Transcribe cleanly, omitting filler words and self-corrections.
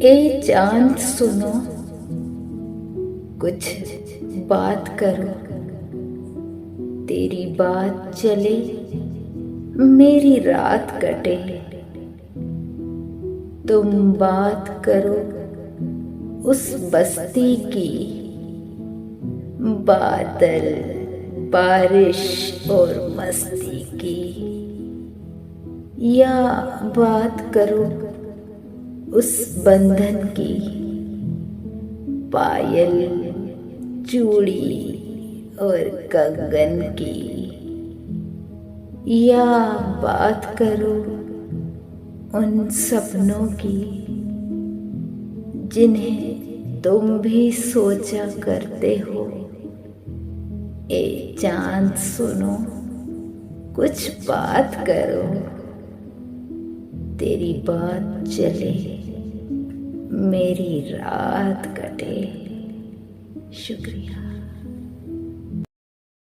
ए चांद सुनो, कुछ बात करो। तेरी बात चले, मेरी रात कटे। तुम बात करो उस बस्ती की, बादल, बारिश और मस्ती की। या बात करो उस बंधन की, पायल, चूड़ी और कंगन की। या बात करो उन सपनों की, जिन्हें तुम भी सोचा करते हो। ए चांद सुनो, कुछ बात करो। तेरी बात चले, मेरी रात कटे। शुक्रिया।